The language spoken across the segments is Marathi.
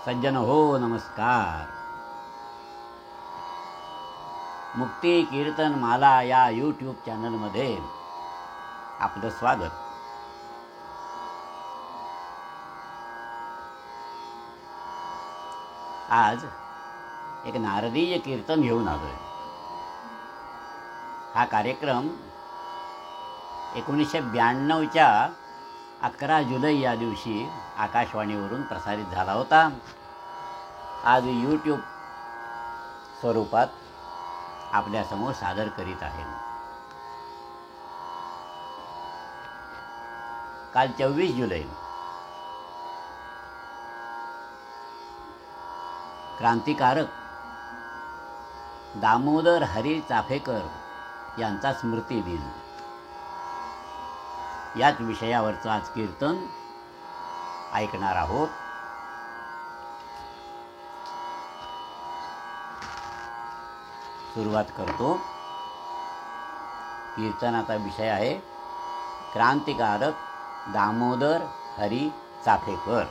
सज्जन हो नमस्कार. मुक्ती कीर्तन माला या यूट्यूब चॅनलमध्ये आपलं स्वागत. आज एक नारदीय कीर्तन घेऊन आलोय. हा कार्यक्रम 1992च्या 11 जुलै या दिवशी आकाशवाणीवरून प्रसारित झाला होता. आज यूट्यूब स्वरूपात आपल्यासमोर सादर करीत आहे. काल 24 जुलै क्रांतिकारक दामोदर हरी चाफेकर यांचा स्मृती दिन. याच विषयावरचं आज कीर्तन ऐकणार आहोत. सुरुवात करतो. कीर्तनाचा विषय आहे क्रांतिकारक दामोदर हरी चाफेकर.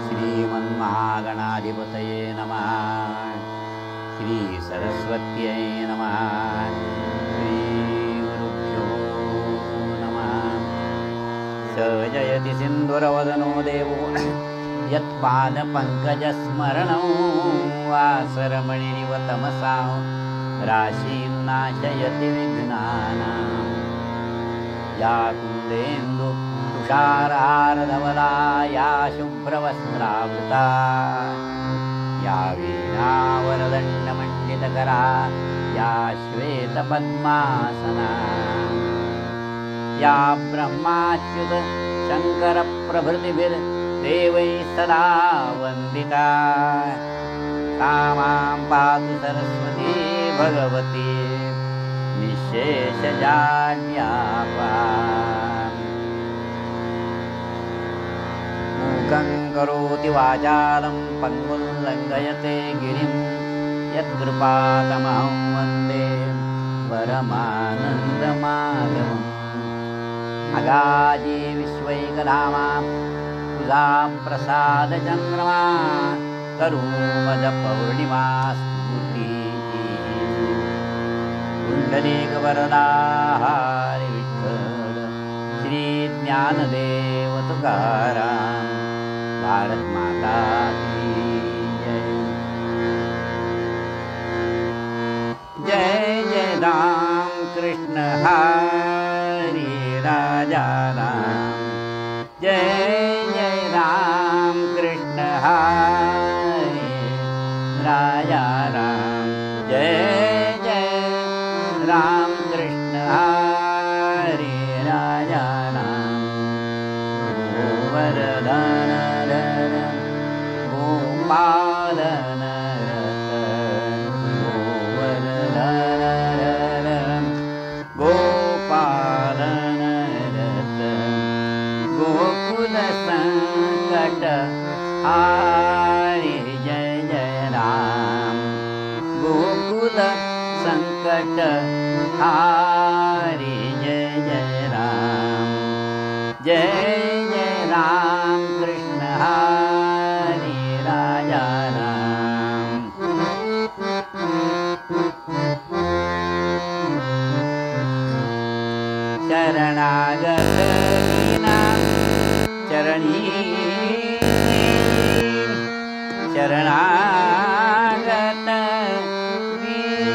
श्रीमन्महागणाधिपतये नमः. श्री सरस्वत्यै नमः. श्री गुरुभ्यो नमः. स जयति सिन्धुरवदनो देवो यत्पादपङ्कजस्मरणो वासरमणिरिव तमसा राशीन्नाशयति विघ्नानां. या कुन्देन्दु तुषारहारधवला या शुभ्रवस्त्रावृता या वीणावरदण्डमण्डितकरा या श्वेतपद्मासना या ब्रह्माच्युत शङ्करप्रभृतिभिर्देवैः सदा वन्दिता. सा मां पातु सरस्वती भगवती निःशेषजाड्यापा. मूकं करोति वाचालं पङ्गुं लङ्घयते गिरिं यत्कृपातमहं वन्दे परमानन्दमाधवम्. अगाजी विश्वैकधामा तुझा प्रसादचन्द्रमा तरुमदपौर्णिमा स्फूर्ती. पुण्डलीकवरदा हरि विठ्ठल श्री ज्ञानदेव तुकाराम. भारत माता की जय. जय जय राम कृष्ण हरी राजा राम. जय जय राम कृष्ण हरी राजा राम. जय जय राम कृष्ण हरी राजा राम. गोवर्धन गोपालन गोवर्धन गोपालन गोकुल संकट हारी. जय जय राम गोकुल संकट हारी. जय जय राम. जय जय राम कृष्ण हरी राजा राम. शरणागत दीना चरणी शरणागत दीना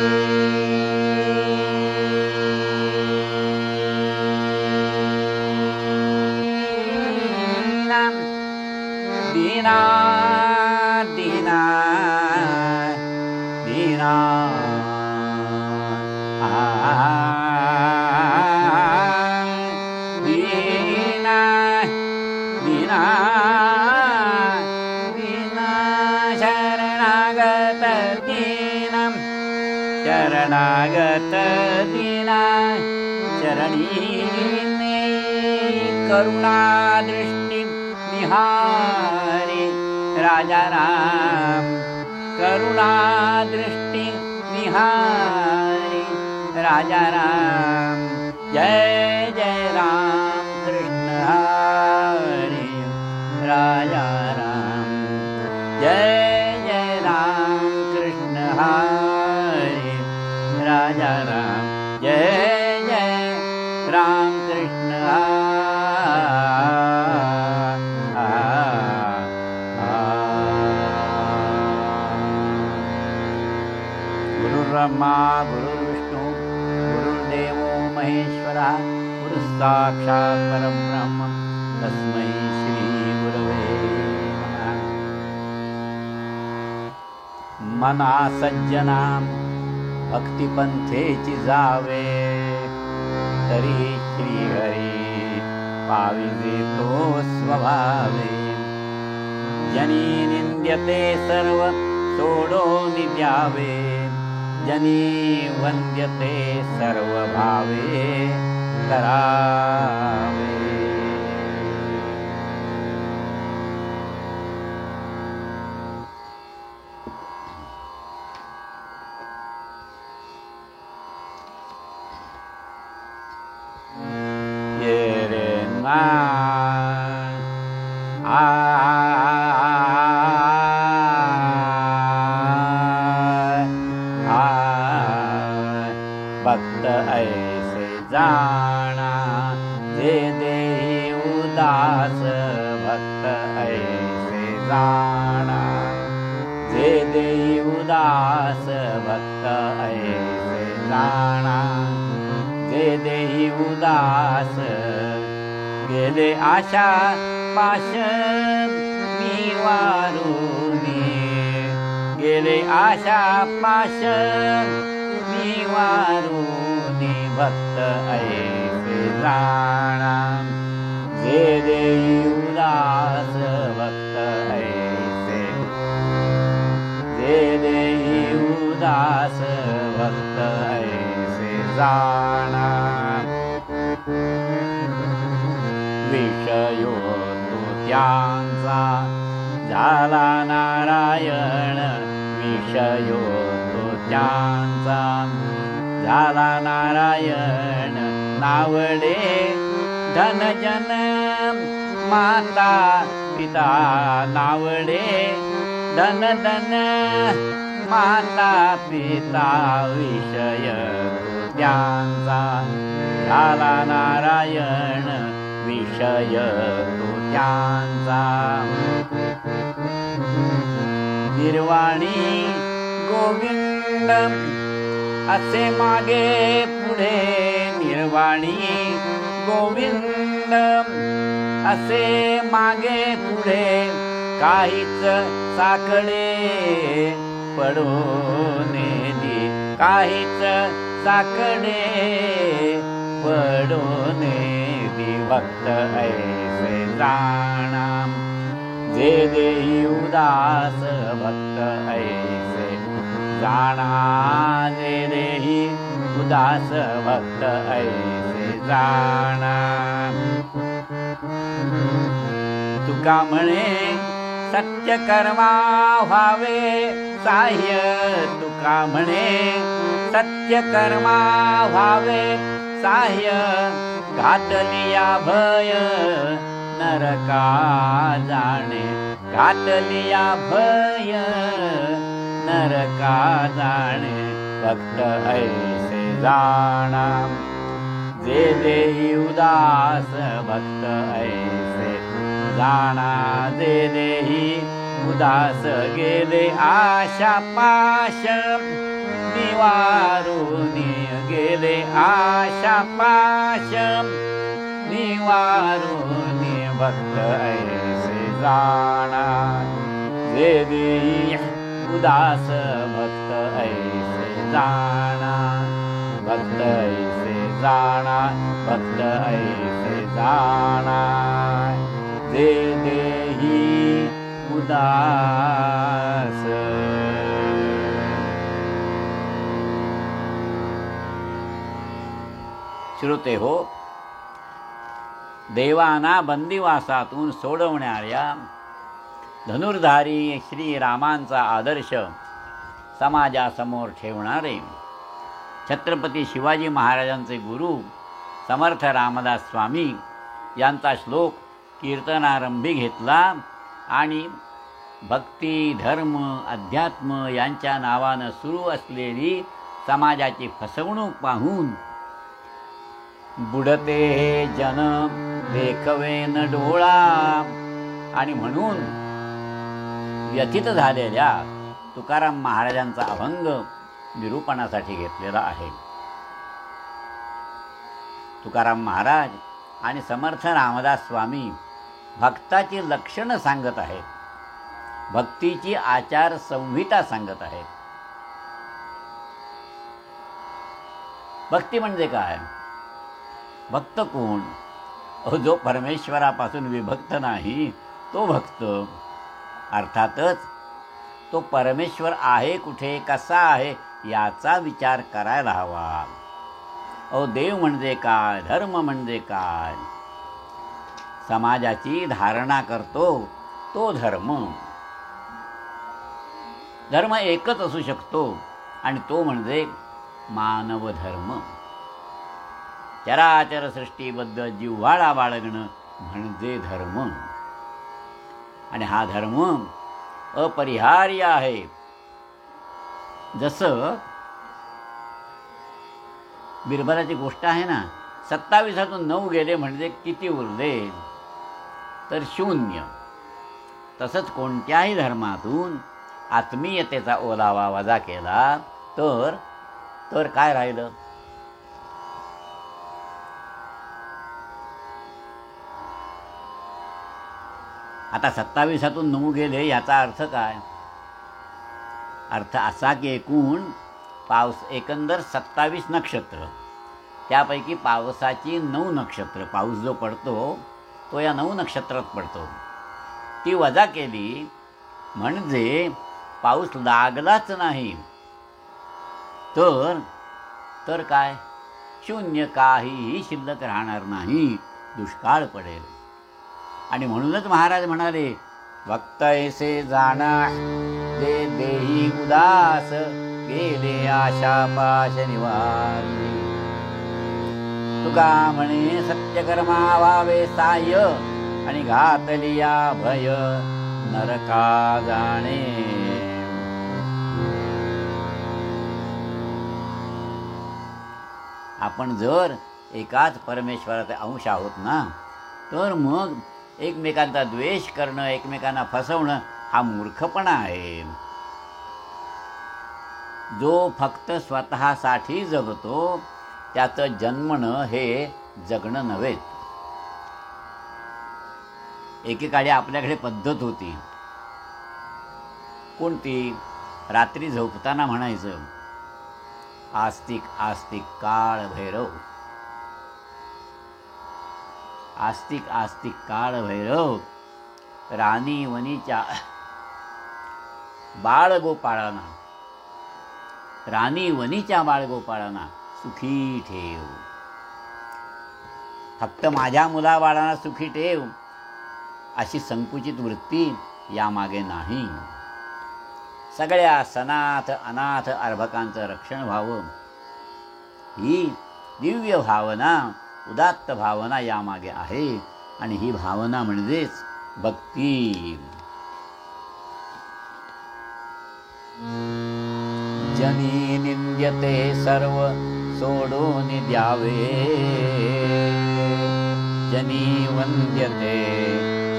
दीना दीना दीना दीना दीना शरणागत दीनं शरणागत दीना चरणी करुणा दृष्टि निहारी. राजा राम करुणा दृष्टि निहारी. राजा राम जय जय राम कृष्ण हरी राजा राम, जय जय राम कृष्ण हरी राजा राम, जय जय राम कृष्ण गुरुर्ब्रह्मा गुरुर्विष्णू गुरुर्देवो महेश्वरः, गुरुः साक्षात् परब्रह्म तस्मै श्री गुरवे नमः. मना सज्जनां भक्तिपंथेची जावे, तरी श्रीहरी पाविजे तो स्वभावे. जनी निंद्यते सर्व सोडून द्यावे, जनी वंद्यते सर्व भावे करावे. ये रे ना भक्त ऐसे जाना, जे देही उदास. भक्त ऐसे जाना, जे देही उदास. भक्त ऐसे जाना, जे देही उदास. गेले आशा पाश निवारुनी, गेले आशा पाश निवारुनी. भक्त ऐसे जाना, जे देही उदास. भक्त ऐसे, जे देही उदास. भक्त ऐसे जाना. विषयो तो त्यांचा झाला नारायण, विषयो तो त्यांचा झाला नारायण. नावडे धन जन माता पिता, नावडे धन धन माता पिता. विषय तो त्यांचा झाला नारायण, विषय तो त्यांचा. निर्वाणी गोविंद असे मागे पुढे, निर्वाणी गोविंद असे मागे पुढे. काहीच साकडे पडून दे, काहीच साकडे पडून दे. भक्त ऐसे जाना, जे देही उदास. भक्त ऐसे जाना, जे देही उदास. भक्त ऐसे जाना. तुका म्हणे सत्य कर्मा व्हावे साह्य, तुका म्हणे सत्य कर्मा व्हावे साह्य. घातलिया भय नरका जाणे, घातलिया भय नरका जाणे. भक्त ऐसे जाना, जे देही उदास. भक्त ऐसे जाना, जे देही उदास. गेले आशा पाश निवारुनी, गेले आशा पाश निवारुनी. भक्त ऐसे जाना, जे देही उदास. भक्त ऐसे जाना, भक्त ऐसे जाना. भक्त ऐसे जाना, जे देही उदास. श्रोते हो, देवांना बंदिवासातून सोडवणाऱ्या धनुर्धारी श्रीरामांचा आदर्श समाजासमोर ठेवणारे छत्रपती शिवाजी महाराजांचे गुरु समर्थ रामदास स्वामी यांचा श्लोक कीर्तनारंभी घेतला आणि भक्ती, धर्म, अध्यात्म यांच्या नावानं सुरू असलेली समाजाची फसवणूक पाहून बुडते हे जन देखवे न डोळा आणि म्हणून व्यथित झालेल्या तुकाराम महाराजांचा अभंग निरूपणासाठी घेतलेला आहे. तुकाराम महाराज आणि समर्थ रामदास स्वामी भक्ताची लक्षणं सांगत आहेत, भक्तीची आचार संहिता सांगत आहेत. भक्ती म्हणजे काय? भक्त कोण? जो परमेश्वरापासून विभक्त नाही तो भक्त. अर्थातच तो परमेश्वर आहे कुठे, कसा आहे याचा विचार करायला हवा. देव म्हणजे काय, धर्म म्हणजे काय, समाजाची धारणा करतो तो धर्म. धर्म एकच असू शकतो आणि तो म्हणजे मानव धर्म. चराचर सृष्टीबद्ध जिव्हाळा बाळगणं म्हणजे धर्म. आणि हा धर्म अपरिहार्य आहे. जसं बिरबलाची गोष्ट आहे ना, 27तून 9 गेले म्हणजे किती उरले? तर 0. तसंच कोणत्याही धर्मातून आत्मीयतेचा ओलावा वजा केला तर काय राहिलं? आता 27तून 9 गेले याचा अर्थ काय? अर्थ असा की एकंदर 27 नक्षत्र, त्यापैकी पावसाची 9 नक्षत्र, पाऊस जो पडतो तो या 9 नक्षत्रात पडतो, ती वजा केली म्हणजे पाऊस लागलाच नाही तर काय? 0, काहीही शिल्लक राहणार नाही, दुष्काळ पडेल. आणि म्हणूनच महाराज म्हणाले, भक्त ऐसे जाणा दे देही उदास, गेले आशा पाश निवारी. तुका म्हणे सत्यकर्मा व्हावे साह्य, आणि घातलिया भय नरका जाणे. आपण जर एकाच परमेश्वराचे अंश आहोत ना, तर मग एकमेकांचा द्वेष करणं, एकमेकांना फसवणं हा मूर्खपणा आहे. जो फक्त स्वतःसाठी जगतो त्याचं जन्मणं हे जगणं नव्हे. एकेकाळी आपल्याकडे पद्धत होती, कोणती? रात्री झोपताना म्हणायचं, आस्तिक आस्तिक काळ भैरव, आस्तिक आस्तिक काळ भैरव, राणी वनीच्या बाळगोपाळांना, राणी वनीच्या बाळगोपाळांना सुखी ठेव. फक्त माझ्या मुलाबाळांना सुखी ठेव अशी संकुचित वृत्ती यामागे नाही. सगळ्या सनाथ अनाथ अर्भकांचं रक्षण व्हावं ही दिव्य भावना, उदात्त भावना यामागे आहे. आणि ही भावना म्हणजेच भक्ती. जनी निंद्यते सर्व सोडून द्यावे, जनी वंद्यते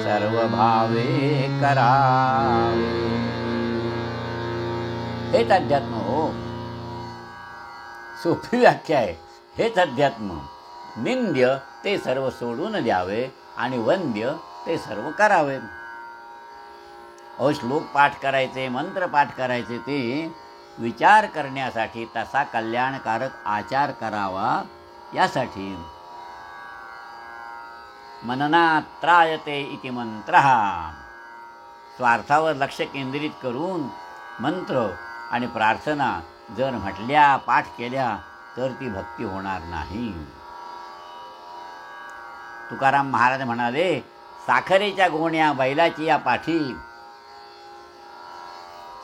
सर्व भावे करावे. हेच अध्यात्म हो. सोपी व्याख्या आहे. हेच अध्यात्म. निंद्य ते सर्व सोडून द्यावे आणि वंद्य ते सर्व करावे. श्लोक पाठ करायचे, मंत्र पाठ करायचे ते विचार करण्यासाठी, तसा कल्याणकारक आचार करावा यासाठी. मननात त्रायते इति मंत्रः. स्वार्थावर लक्ष केंद्रित करून मंत्र आणि प्रार्थना जर म्हटल्या, पाठ केल्या तर ती भक्ती होणार नाही. तुकाराम महाराज म्हणाले, साखरेच्या गोण्या बैलाची या पाठी,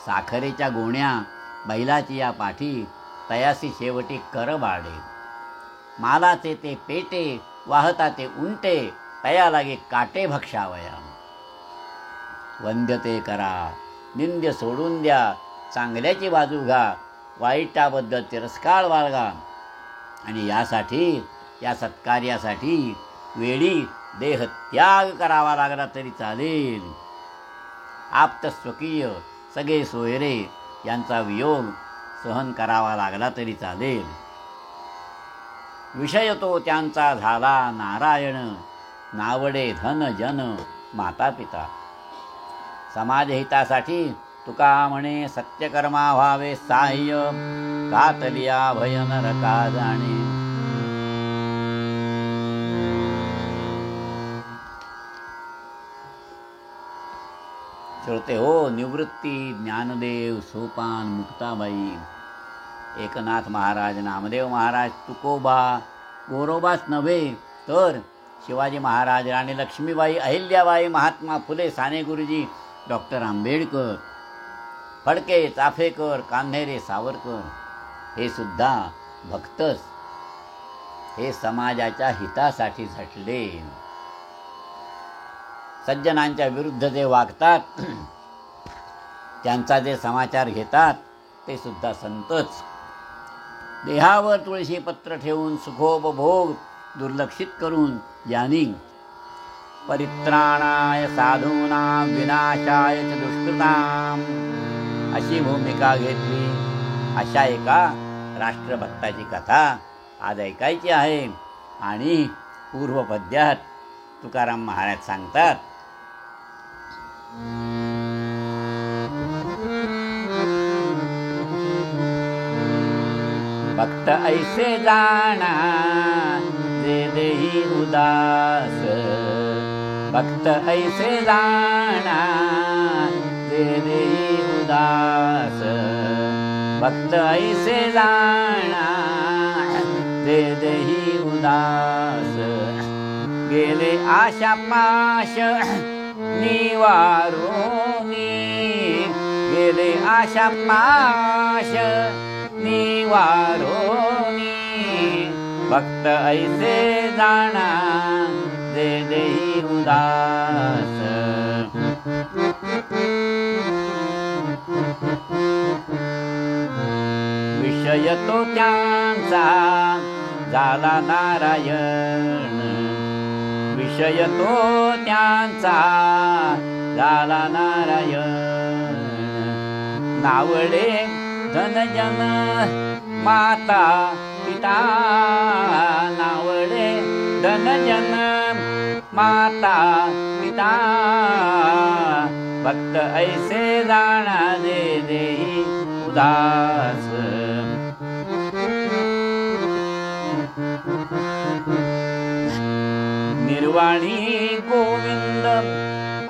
साखरेच्या गोण्या बैलाची या पाठी, तयासी शेवटी कर बाळे. मालाचे ते पेटे, वाहता ते उंटे, तया लागे काटे भक्षावया. वंद्य ते करा, निंद्य सोडून द्या, चांगल्याची बाजू घ्या, वाईटाबद्दल तिरस्कार बाळगा. आणि यासाठी, या सत्कार्यासाठी वेळी देह त्याग करावा लागला तरी चालेल. आप्त स्वकीय सगळे सोयरे यांचा वियोग सहन करावा लागला तरी चालेल. विषय तो त्यांचा झाला नारायण, नावडे धन जन माता पिता. समाजहितासाठी तुका म्हणे सत्यकर्मा व्हावे साह्य, कातलिया भय नरका जाणे. श्रोते हो, निवृत्ती, ज्ञानदेव, सोपान, मुक्ताबाई, एकनाथ महाराज, नामदेव महाराज, तुकोबा, गोरोबाच नव्हे तर शिवाजी महाराज, राणी लक्ष्मीबाई, अहिल्याबाई, महात्मा फुले, साने गुरुजी, डॉक्टर आंबेडकर, फडके, चाफेकर, कान्हेरे, सावरकर हे सुद्धा भक्तच. हे समाजाच्या हितासाठी झटले. सज्जनांच्या विरुद्ध जे वागतात, त्यांचा जे समाचार घेतात ते सुद्धा संतच. देहावर तुळशी पत्र ठेवून सुखोपभोग दुर्लक्षित करून ज्यांनी परित्राणाय साधूनां विनाशाय च दुष्कृतां अशी भूमिका घेतली, अशा एका राष्ट्रभक्ताची कथा आज ऐकायची आहे. आणि पूर्वपद्यात तुकाराम महाराज सांगतात, भक्त ऐसे जाणा जे देही उदास, भक्त ऐसे जाणा जे देही उदास, भक्त ऐसे जाणा जे देही उदास. गेले आशा पाश निवारोनी, गेले आशा पाश निवारोनी, भक्त ऐसे जाणा जे देही उदास. विषय तो त्यांचा झाला नारायण, विषय तो त्यांचा झाला नारायण. नावडे धनजन माता पिता, नावडे धनजन माता पिता, भक्त ऐसे जाणा जे देही उदास. निर्वाणी गोविंद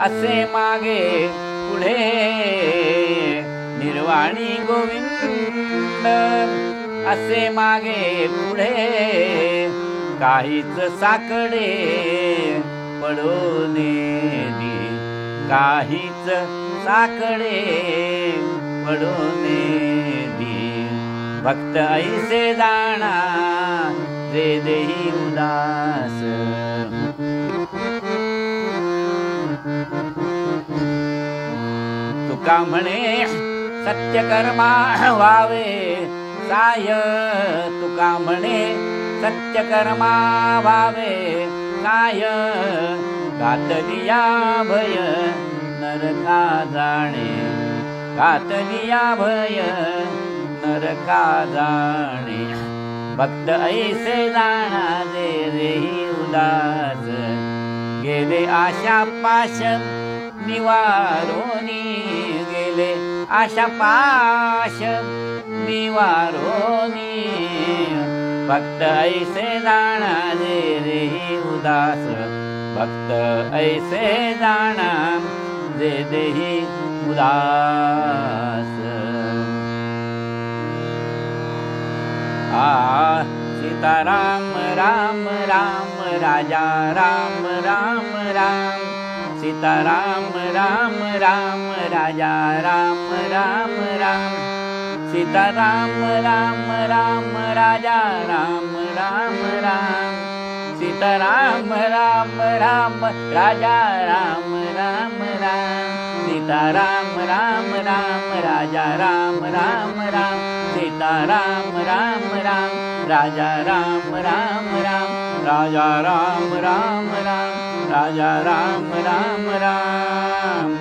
असे मागे पुढे, निर्वाणी गोविंद असे मागे पुढे, काहीच साकडे पडून दे, काहीच साकडे पडून दे. भक्त ऐसे जाणा जे देही उदास. तुका म्हणे सत्यकर्मा व्हावे साय, तुका म्हणे सत्यकर्मा व्हावे साय. घातलिया भय नरका जाणे, घातलिया भय नरका जाणे. भक्त ऐसे जाणा जे देही उदास. गेले आशा पाश निवारोनी, गेले आशा पाश निवारोनी. भक्त ऐसे जाणा जे देही उदास, भक्त ऐसे जाणा जे देही उदास. सीताराम राम राम राजा राम राम राम, सीताराम राम राम राजा राम राम राम, सीताराम राम राम राजा राम राम राम. राम राम राम राजा राम राम राम सीता राम राम राम राजा राम राम राम सीता राम राम राम राजा राम राम राम राजा राम राम राम राजा राम राम राम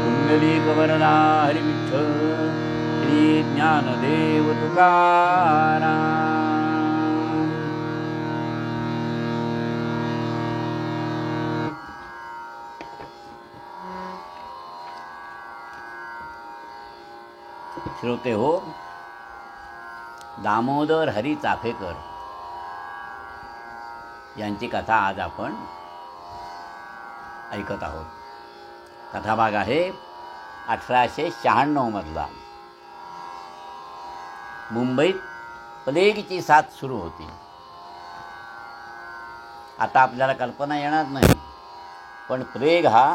पुंडलीक वरदा हरी विठ्ठल श्री ज्ञानदेव तुकाराम. श्रोते हो, दामोदर हरी चाफेकर यांची कथा आज आपण ऐकत आहोत. कथाभाग आहे 1896 मधला. मुंबईत प्लेगची साथ सुरू होती. आता आपल्याला कल्पना येणार नाही, पण प्लेग हा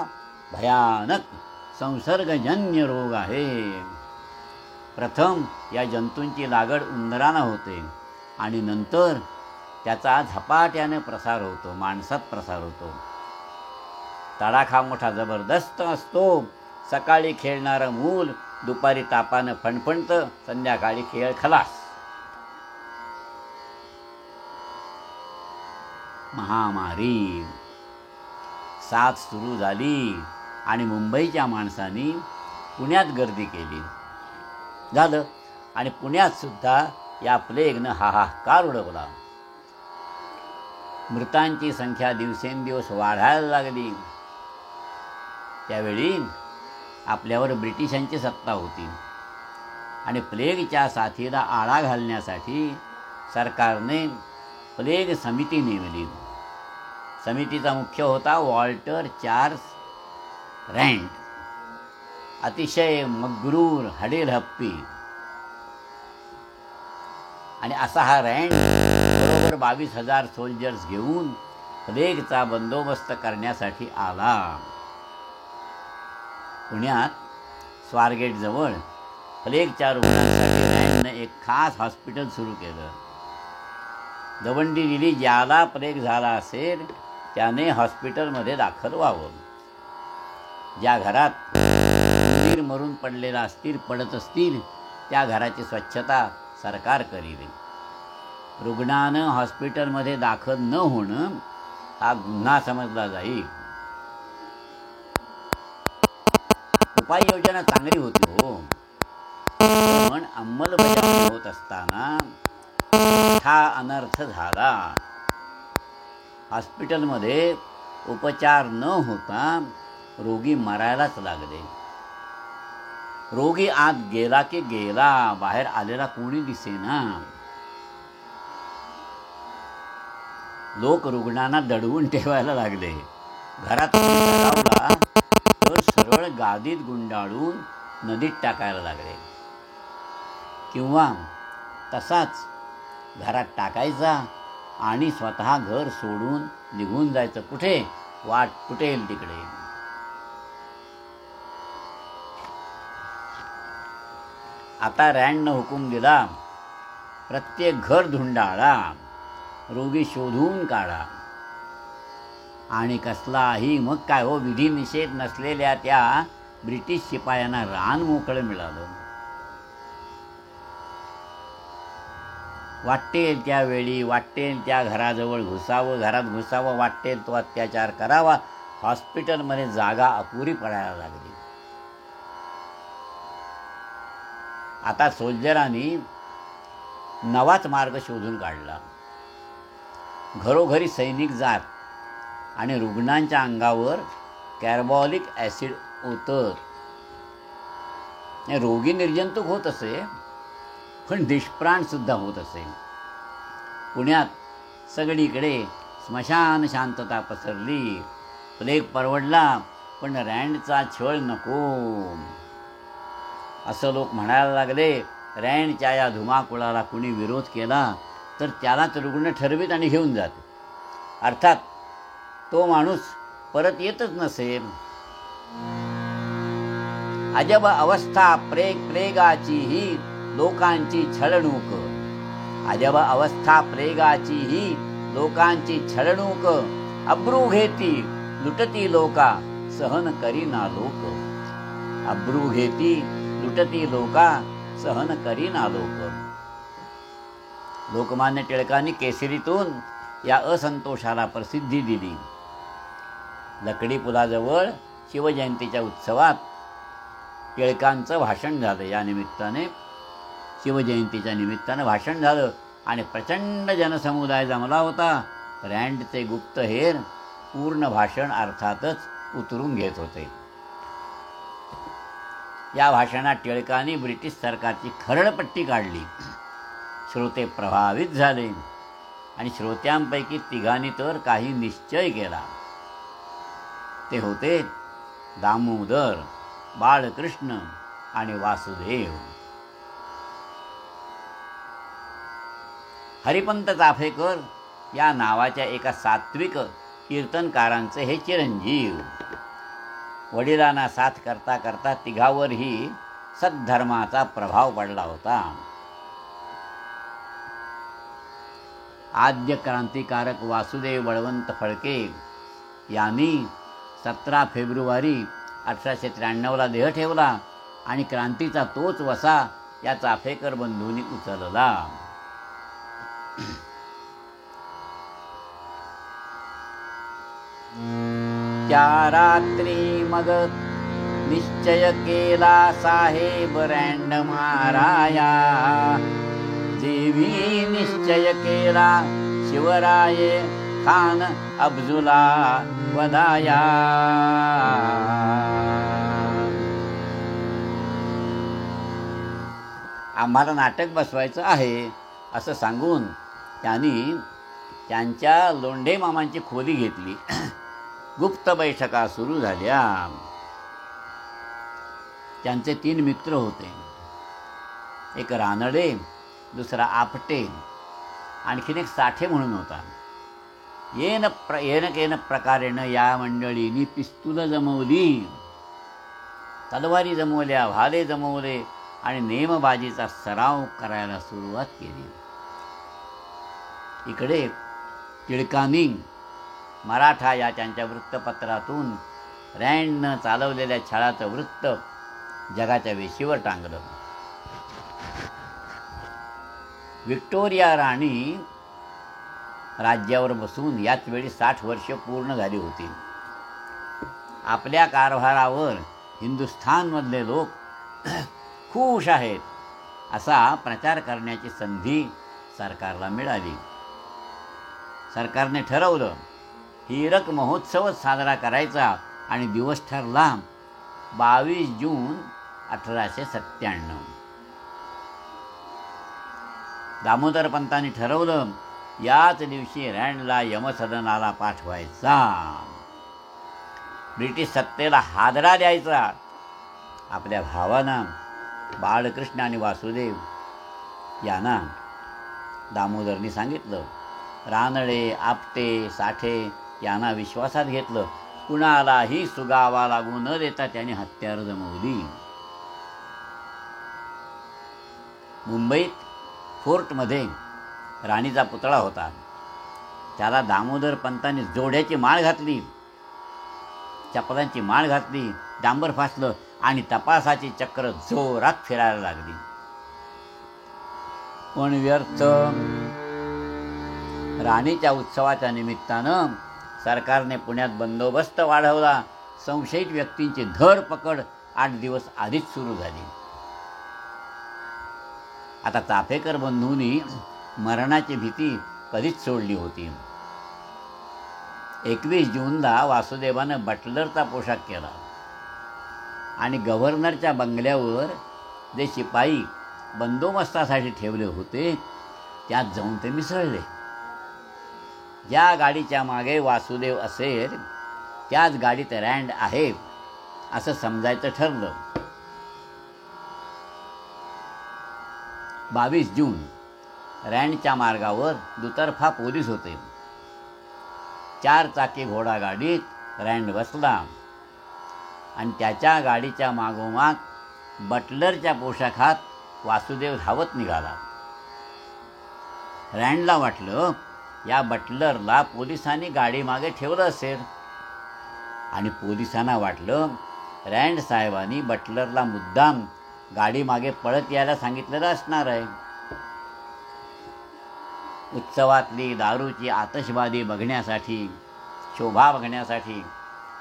भयानक संसर्गजन्य रोग आहे. प्रथम या जंतूंची लागड उंदरांना होते आणि नंतर त्याचा झपाट्याने प्रसार होतो, माणसात प्रसार होतो. तडाखा मोठा जबरदस्त असतो. सकाळी खेळणारं मूल दुपारी तापानं फणफणतं, संध्याकाळी खेळ खलास. महामारी साथ सुरू झाली आणि मुंबईच्या माणसांनी पुण्यात गर्दी केली. झालं आणि पुण्यात सुद्धा या प्लेगनं हाहाकार उडवला. मृतांची संख्या दिवसेंदिवस वाढायला लागली. त्यावेळी आपल्यावर ब्रिटिशांची सत्ता होती आणि प्लेगच्या साथीला आळा घालण्यासाठी सरकारने प्लेग समिती नेमली. समितीचा मुख्य होता वॉल्टर चार्ल्स रँड. अतिशय मग्रूर, हडेलहप्पी. आणि असा हा रँड बरोबर 22,000 सोल्जर्स घेऊन प्लेगचा बंदोबस्त करण्यासाठी आला. पुण्यात स्वारगेटजवळ प्लेगच्या रुग्णांसाठी रँडनं एक खास हॉस्पिटल सुरू केलं. दवंडी दिली, ज्याला प्लेग झाला असेल त्याने हॉस्पिटलमध्ये दाखल व्हावं. ज्या घरात उंदीर मरून पडलेला असतील, पडत असतील, त्या घराची स्वच्छता सरकार करील. रुग्णानं हॉस्पिटलमध्ये दाखल न होणं हा गुन्हा समजला जाईल. उपाययोजना चांगली होती हो, पण अंमलबजावणी होत असताना हा अनर्थ झाला. हॉस्पिटलमध्ये उपचार न होता रोगी मरायलाच लागले. रोगी आत गेला की गेला, बाहेर आलेला कोणी दिसेना. लोक रुग्णांना दडवून ठेवायला लागले. घरात लावला तर सरळ गादीत गुंडाळून नदीत टाकायला लागले, किंवा तसाच घरात टाकायचा आणि स्वतः घर सोडून निघून जायचं. कुठे? वाट कुठेल तिकडे. आता रँडनं हुकूम दिला, प्रत्येक घर धुंडाळा, रोगी शोधून काढा. आणि कसलाही मग काय हो, विधिनिषेध नसलेल्या त्या ब्रिटिश शिपायांना रान मोकळं मिळालं. वाटेल त्यावेळी वाटेल त्या घराजवळ घुसावं, घरात घुसावं, वाटेल तो अत्याचार करावा. हॉस्पिटलमध्ये जागा अपुरी पडायला लागली. आता सोल्जरांनी नवाच मार्ग शोधून काढला. घरोघरी सैनिक जात आणि रुग्णांच्या अंगावर कॅर्बॉलिक ॲसिड ओतत. रोगी निर्जंतुक होत असे, पण निष्प्राणसुद्धा होत असे. पुण्यात सगळीकडे स्मशान शांतता पसरली. प्लेग परवडला, पण रँडचा छळ नको असं लोक म्हणायला लागले. रँडच्या या धुमाकुळाला कुणी विरोध केला तर त्यालाच रुग्ण ठरवीत आणि घेऊन जाते. अर्थात तो माणूस परत येतच नसेल. अजब अवस्था प्लेगाची ही लोकांची छळणूक. अजब अवस्था प्लेगाची ही लोकांची छळणूक अब्रू घेती लुटती लोका सहन करीना लोक. अब्रू घेती लुटती लोका सहन करीना लोक. लोकमान्य टिळकांनी केसरीतून या असंतोषाला प्रसिद्धी दिली. लकडी पुलाजवळ शिवजयंतीच्या उत्सवात टिळकांचं भाषण झालं. या निमित्ताने शिवजयंतीच्या निमित्तानं भाषण झालं आणि प्रचंड जनसमुदाय जमला होता. रँडचे गुप्तहेर पूर्ण भाषण अर्थातच उतरून घेत होते. या भाषणात टिळकांनी ब्रिटिश सरकारची खरडपट्टी काढली. श्रोते प्रभावित झाले आणि श्रोत्यांपैकी तिघांनी तर काही निश्चय केला. ते होते दामोदर, बाळकृष्ण आणि वासुदेव. हरिपंत चाफेकर या नावाच्या एका सात्विक कीर्तनकारांचे हे चिरंजीव. वडिलांना साथ करता करता तिघावरही सद्धर्माचा प्रभाव पडला होता. आद्य क्रांतिकारक वासुदेव बळवंत फडके यांनी 17 फेब्रुवारी 1893 देह ठेवला आणि क्रांतीचा तोच वसा या चाफेकर बंधूंनी उचलला. त्या रात्री मग निश्चय केला साहेब रँड माराया. देवी निश्चय केला शिवराये खान अफजुला वदाया. आम्हाला नाटक बसवायचं आहे असं सांगून त्यांनी त्यांच्या लोंढे मामांची खोली घेतली. गुप्त बैठका सुरू झाल्या. त्यांचे 3 मित्र होते. एक रानडे, दुसरा आपटे, आणखीन एक साठे म्हणून होता. येन केन प्रकारेनं या मंडळींनी पिस्तूल जमवली, तलवारी जमवल्या, भाले जमवले आणि नेमबाजीचा सराव करायला सुरुवात केली. इकडे टिळकांनी मराठा या त्यांच्या वृत्तपत्रातून रँडनं चालवलेल्या छळाचं वृत्त जगाच्या वेशीवर टांगलं. व्हिक्टोरिया राणी राज्यावर बसून याच वेळी 60 वर्ष पूर्ण झाली होती. आपल्या कारभारावर हिंदुस्थानमधले लोक खुश आहेत असा प्रचार करण्याची संधी सरकारला मिळाली. सरकारने ठरवलं हीरक महोत्सवच साजरा करायचा आणि दिवस ठरला 22 जून 1897. दामोदर पंतांनी ठरवलं याच दिवशी रँडला यमसदनाला पाठवायचा, ब्रिटिश सत्तेला हादरा द्यायचा. आपल्या भावांना बाळकृष्ण आणि वासुदेव यांना दामोदरनी सांगितलं. रानडे, आपटे, साठे यांना विश्वासात घेतलं. कुणालाही सुगावा लागू न देता त्यांनी हत्यार जमवली. मुंबईत फोर्टमध्ये राणीचा पुतळा होता. त्याला दामोदर पंतांनी जोड्याची माळ घातली, चपलांची माळ घातली, डांबर फासलं आणि तपासाची चक्र जोरात फिरायला लागली. पण व्यर्थ. राणीच्या उत्सवाच्या निमित्तानं सरकारने पुण्यात बंदोबस्त वाढवला. संशयित व्यक्तींची धरपकड 8 दिवस आधीच सुरू झाली. आता चाफेकर बंधूंनी मरणाची भीती कधीच सोडली होती. 21 जूनला वासुदेवानं बटलरचा पोशाख केला आणि गव्हर्नरच्या बंगल्यावर जे शिपाई बंदोबस्तासाठी ठेवले होते त्यात जाऊन ते मिसळले. ज्या गाडीच्या मागे वासुदेव असेल त्याच गाडीत रँड आहे असं समजायचं ठरलं. 22 जून रँडच्या मार्गावर दुतर्फा पोलीस होते. 4 चाकी घोडागाडीत रँड बसला आणि त्याच्या गाडीच्या मागोमाग बटलरच्या पोशाखात वासुदेव धावत निघाला. रँडला वाटलं या बटलरला पोलिसांनी गाडी मागे ठेवलं असेल आणि पोलिसांना वाटलं रँड साहेबांनी बटलरला मुद्दाम गाडी मागे पळत यायला सांगितलेलं असणार आहे. उत्सवातली दारूची आतषबाजी बघण्यासाठी, शोभा बघण्यासाठी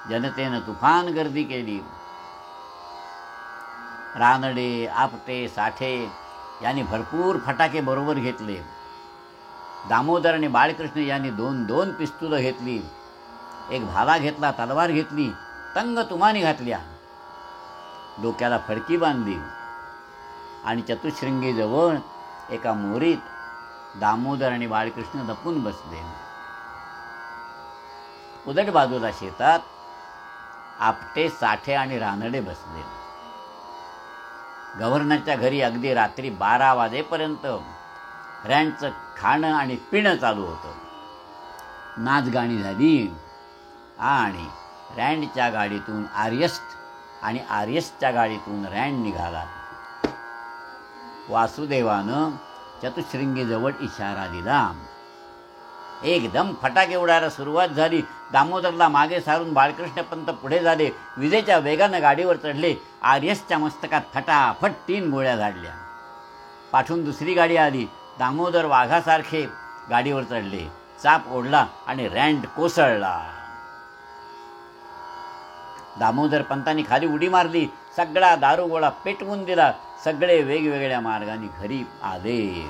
जनतेनं तुफान गर्दी केली. रानडे, आपटे, साठे यांनी भरपूर फटाके बरोबर घेतले. दामोदर आणि बाळकृष्ण यांनी 2-2 पिस्तुलं घेतली. एक भाला घेतला, तलवार घेतली, तंग तुमानी घातल्या, डोक्याला फडकी बांधली आणि चतुशृंगीजवळ एका मोरीत दामोदर आणि बाळकृष्ण लपून बसले. उलट बाजूला शेतात आपटे, साठे आणि रानडे बसले. गव्हर्नरच्या घरी अगदी रात्री 12 वाजेपर्यंत रँडचं खाणं आणि पिणं चालू होतं. नाचगाणी झाली आणि रँडच्या गाडीतून आर्यस्ट आणि आर्यसच्या गाडीतून रँड निघाला. वासुदेवानं चतुशृंगीजवळ इशारा दिला. एकदम फटाके उडायला सुरुवात झाली. दामोदरला मागे सारून बाळकृष्णपंत पुढे झाले. विजेच्या वेगानं गाडीवर चढले. आर्यसच्या मस्तकात फटाफट 3 गोळ्या झाडल्या. पाठून दुसरी गाडी आली. दामोदर वाघासारखे गाडीवर चढले. चाप ओढला आणि रँड कोसळला. दामोदर पंतांनी खाली उडी मारली. सगळा दारूगोळा पेटवून दिला. सगळे वेगवेगळ्या मार्गाने घरी आले.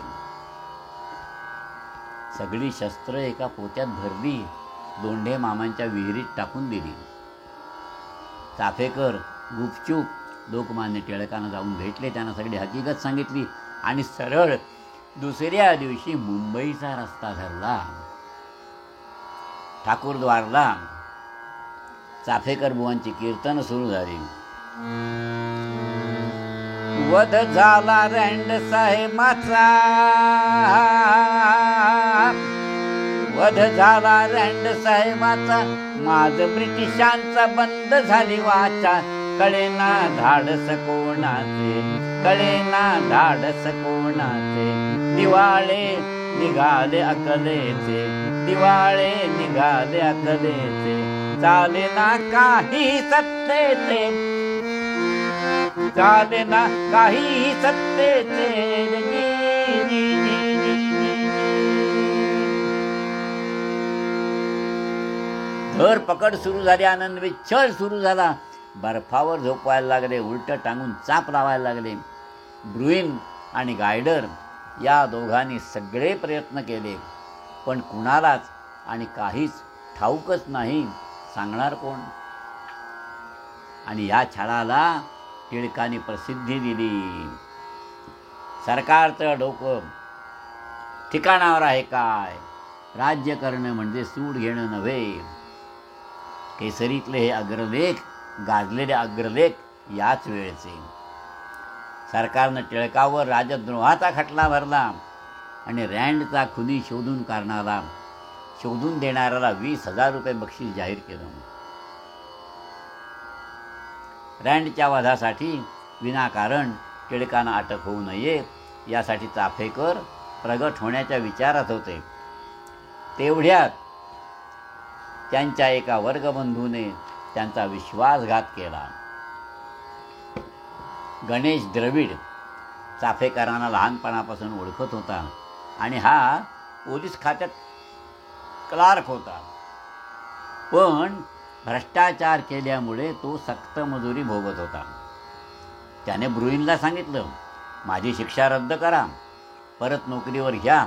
सगळी शस्त्र एका पोत्यात भरली. लोंढे मामांच्या विहिरीत टाकून दिली. चाफेकर गुपचूप लोकमान्य टिळकांना जाऊन भेटले. त्यांना सगळी हकीकत सांगितली आणि सरळ दुसऱ्या दिवशी मुंबईचा रस्ता धरला. ठाकूरद्वारला चाफेकर बुवांची कीर्तन सुरू झाली. वध झाला रँड साहेबाचा, वध झाला रँड साहेबाचा, माझ ब्रिटिशांचा बंद झाली वाचा. कळेना धाडस कोणाचे, कळेना धाडस कोणाचे, दिवाळे निघाले अकलेचे, दिवाळे निघाले अकलेचे. चालेना काही सत्तेचे, चालेना काही सत्तेचे. धरपकड सुरू झाली. आनंद विच्छळ सुरू झाला. बर्फावर झोपवायला लागले. उलट टांगून चाप लावायला लागले. ब्रुईन आणि गायडर या दोघांनी सगळे प्रयत्न केले, पण कुणालाच आणि काहीच ठाऊकच नाही. सांगणार कोण? आणि या छळाला टिळकांनी प्रसिद्धी दिली. सरकारचं डोकं ठिकाणावर आहे काय? राज्य करणं म्हणजे सूड घेणं नव्हे. केसरीतले हे अग्रलेख, गाजलेले अग्रलेख याच वेळचे. सरकारनं टिळकावर राजद्रोहाचा खटला भरला आणि रँडचा खुनी शोधून काढणारा, शोधून देणाऱ्याला 20,000 रुपये बक्षीस जाहीर केलं. रँडच्या वधासाठी विनाकारण टिळकांना अटक होऊ नये यासाठी चाफेकर प्रगट होण्याच्या विचारात होते. तेवढ्यात त्यांच्या एका वर्गबंधूने त्यांचा विश्वासघात केला. गणेश द्रविड चाफेकरांना लहानपणापासून ओळखत होता आणि हा पोलीस खात्यात क्लार्क होता. पण भ्रष्टाचार केल्यामुळे तो सक्त मजुरी भोगत होता. त्याने ब्रुईनला सांगितलं, माझी शिक्षा रद्द करा, परत नोकरीवर घ्या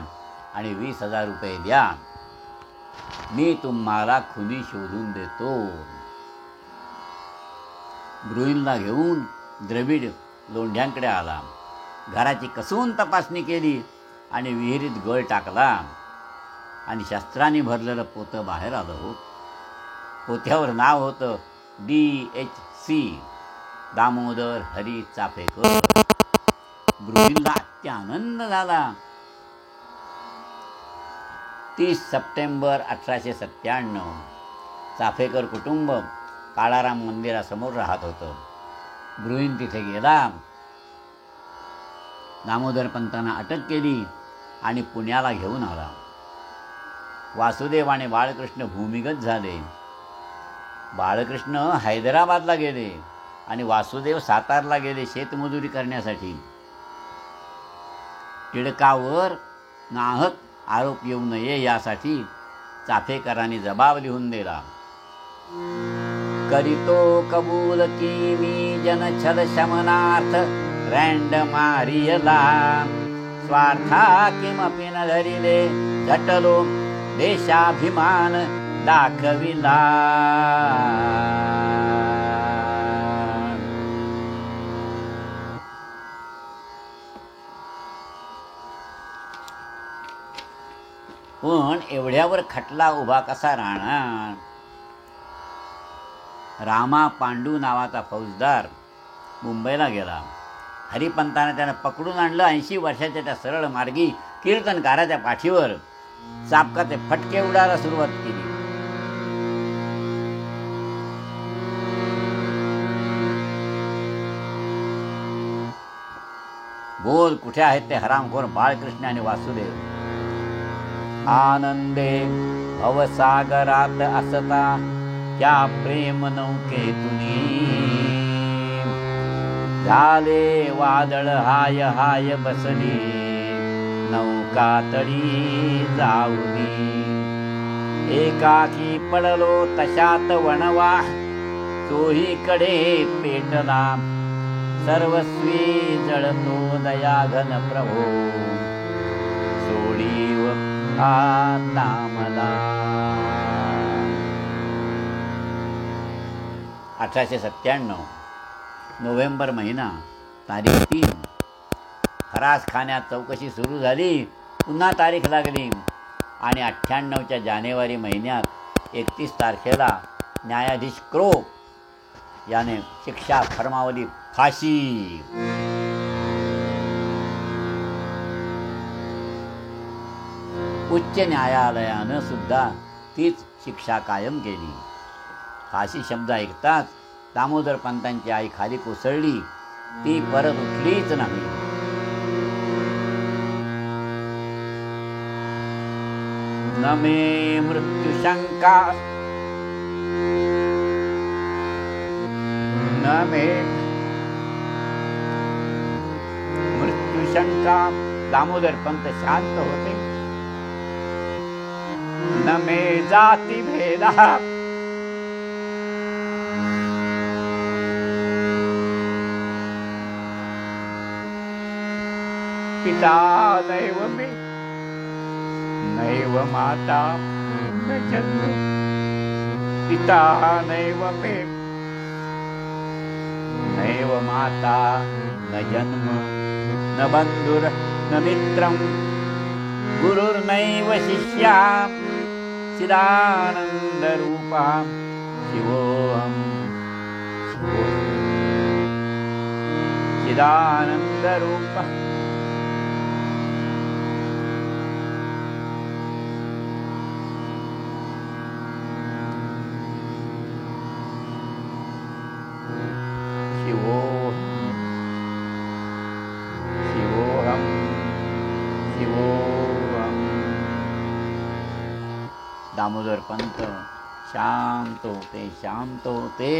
आणि 20,000 रुपये द्या, मी तुम्हाला खुनी शोधून देतो. ब्रुईनला घेऊन द्रविड लोंढ्यांकडे आला. घराची कसून तपासणी केली आणि विहिरीत गळ टाकला आणि शस्त्रांनी भरलेलं पोतं बाहेर आलं. पोत्यावर नाव होतं DHC दामोदर हरी चाफेकर. ब्रुईनला अत्यानंद झाला. 30 सप्टेंबर 1897 चाफेकर कुटुंब काळाराम मंदिरासमोर राहत होतं. ब्रुईन तिथे गेला. दामोदर पंतांना अटक केली आणि पुण्याला घेऊन आला. वासुदेव आणि बाळकृष्ण भूमिगत झाले. बाळकृष्ण हैदराबादला गेले आणि वासुदेव सातारला गेले शेतमजुरी करण्यासाठी. टिळकावर नाहक आरोप येऊ नये यासाठी चाफेकरांनी जबाब लिहून दिला. करीतो कबूल की मी जनछल शमनार्थ रँड मारियला, स्वार्था किमपि न धरिले झटलो देशाभिमान दाखविला. पण एवढ्यावर खटला उभा कसा राहणार? रामा पांडू नावाचा फौजदार मुंबईला गेला. हरिपंताने त्यानं पकडून आणलं. 80 वर्षाच्या त्या सरळ मार्गी कीर्तनकाराच्या पाठीवर चापकाचे फटके उडायला सुरुवात केली. बोल, कुठे आहेत ते हरामखोर बाळकृष्ण आणि वासुदेव? आनंदे भवसागरात असता त्या प्रेम नौकेतुनी, झाले वादळ हाय हाय बसली नौका तडी जाऊनी. एकाकी पडलो तशात वणवा, चोहीकडे पेटला सर्वस्वी जळतो दयाघन प्रभो, सोडीव आता मला. 1897 नोव्हेंबर महिना, तारीख 3. खरासखान्यात चौकशी सुरू झाली. पुन्हा तारीख लागली आणि 98च्या जानेवारी महिन्यात 31 तारखेला न्यायाधीश क्रोप याने शिक्षा फरमावली, फाशी. उच्च न्यायालयानं सुद्धा तीच शिक्षा कायम केली. फाशी शब्द ऐकताच दामोदर पंतांची आई खाली कोसळली. ती परत उठलीच नाही. न मे मृत्युशंका, न मे मृत्युशंका. दामोदर पंत शांत होते. न मे जाती भेदा, पिता नैव मे नैव माता न जन्म, पिता नैव मे नैव माता न जन्म, न बंधुर न मित्रं गुरुर्नैव शिष्या, चिदानंद रूपा शिवोऽहं चिदानंद रूपा. दामोदर पंत शांत होते.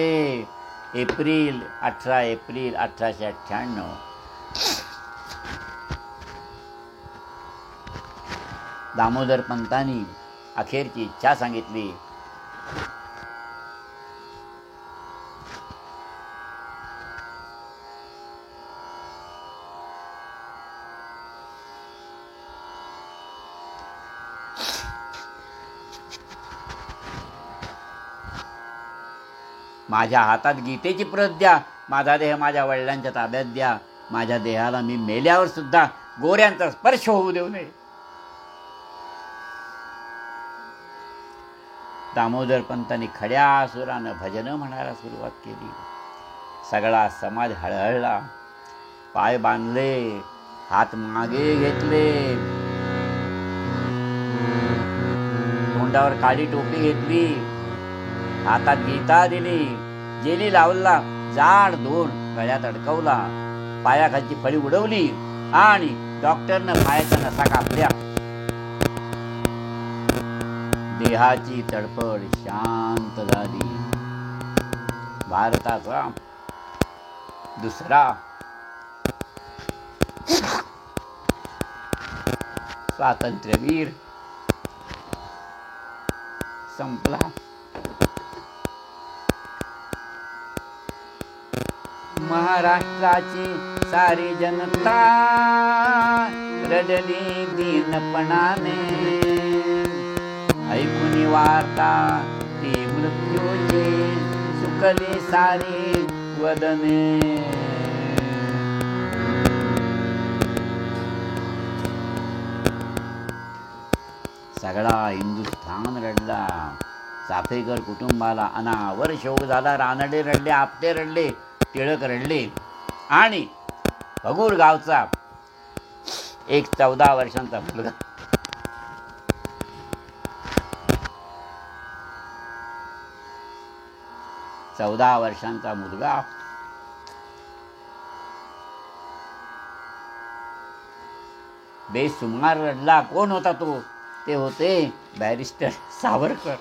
April 18 April 1898. दामोदर पंतांनी अखेरची इच्छा सांगितली. माझ्या हातात गीतेची प्रत द्या. माझा देह माझ्या वडिलांच्या ताब्यात द्या. माझ्या देहाला मी मेल्यावर सुद्धा गोऱ्यांचा स्पर्श होऊ देऊ नये. दामोदर पंतांनी खड्या सुरानं भजनं म्हणायला सुरुवात केली. सगळा समाज हळहळला. पाय बांधले, हात मागे घेतले, तोंडावर काळी टोपी घेतली, हातात गीता दिली, जेली लावला, जाड दोन गळ्यात अडकवला, पायाखालची फळी उडवली आणि डॉक्टरनं पायाच्या नसा कापल्या. देहाची तडफड शांत झाली. भारताचा दुसरा स्वातंत्र्यवीर संपला. महाराष्ट्राची सारी जनता रडली दीनपणाने. ऐकून वार्ता ती मृत्यूची सुकली सारी वदने. सगळा हिंदुस्थान रडला. चाफेकर कुटुंबाला अनावर शोक झाला. रानडे रडले, आपटे रडले, टिळक रडले. आणि भगूर गावचा एक 14 वर्षांचा मुलगा 14 वर्षांचा मुलगा बेसुमार रडला. कोण होता तो? ते होते बॅरिस्टर सावरकर.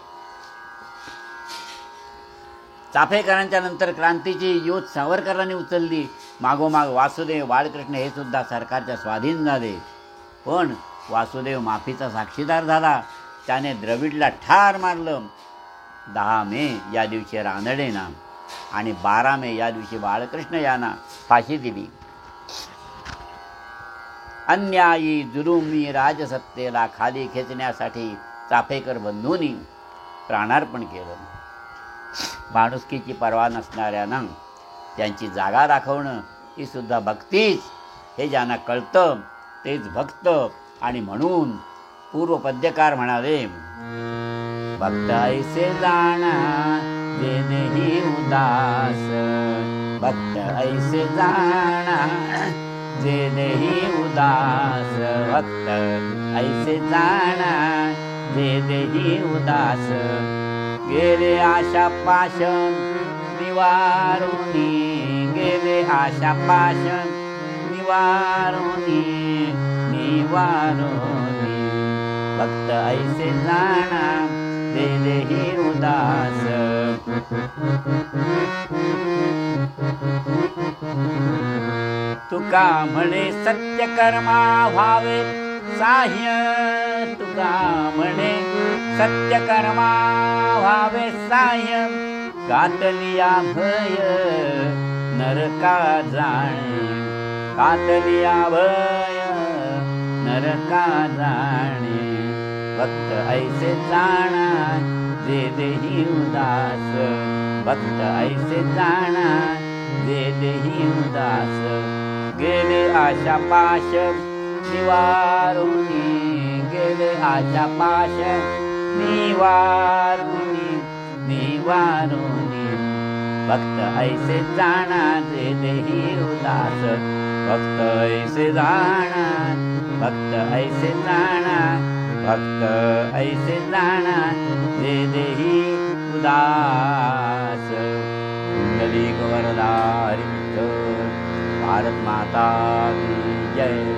चाफेकरांच्या नंतर क्रांतीची ज्योत सावरकरांनी उचलली. मागोमाग वासुदेव, बाळकृष्ण हे सुद्धा सरकारच्या स्वाधीन झाले. पण वासुदेव माफीचा साक्षीदार झाला. त्याने द्रविडला ठार मारलं. 10 मे या दिवशी रानडेंना आणि 12 मे या दिवशी बाळकृष्ण यांना फाशी दिली. अन्यायी जुलुमी राजसत्तेला खाली खेचण्यासाठी चाफेकर बंधूंनी प्राणार्पण केलं. माणुसकीची पर्वा नसणाऱ्यांना त्यांची जागा दाखवणं ही सुद्धा भक्तीच, हे ज्यांना कळतं तेच भक्त. आणि म्हणून पूर्वपद्यकार म्हणाले, भक्त ऐसे जाणा जे देही उदास, भक्त ऐसे जाणा जे देही उदास, भक्त ऐसे जाणा जे देही उदास. गेले आशा पाश निवारुनी, गेले आशा पाश निवारुनी, निवारुनी. भक्त ऐसे जाणा जे देही उदास. तुका म्हणे सत्य कर्मा व्हावे साह्य, तुका म्हणे सत्य कर्मा व्हावे साह्य. कातलिया भय नरका जाणे, कातलिया भय नरका जाणे. भक्त ऐसे जाणा जे देही उदास, भक्त ऐसे जाणा जे देही उदास. गेले आशा पाश निवारुनी, गेले आशा पाश निवारुनी, निवारुनी. भक्त ऐसे जाणा जे देही उदास, भक्त ऐसे जाणा, भक्त ऐसे जाणा, भक्त ऐसे जाणा जे देही उदास. कुंडलिक वरदा हरी विठ्ठल. भारत माता की जय.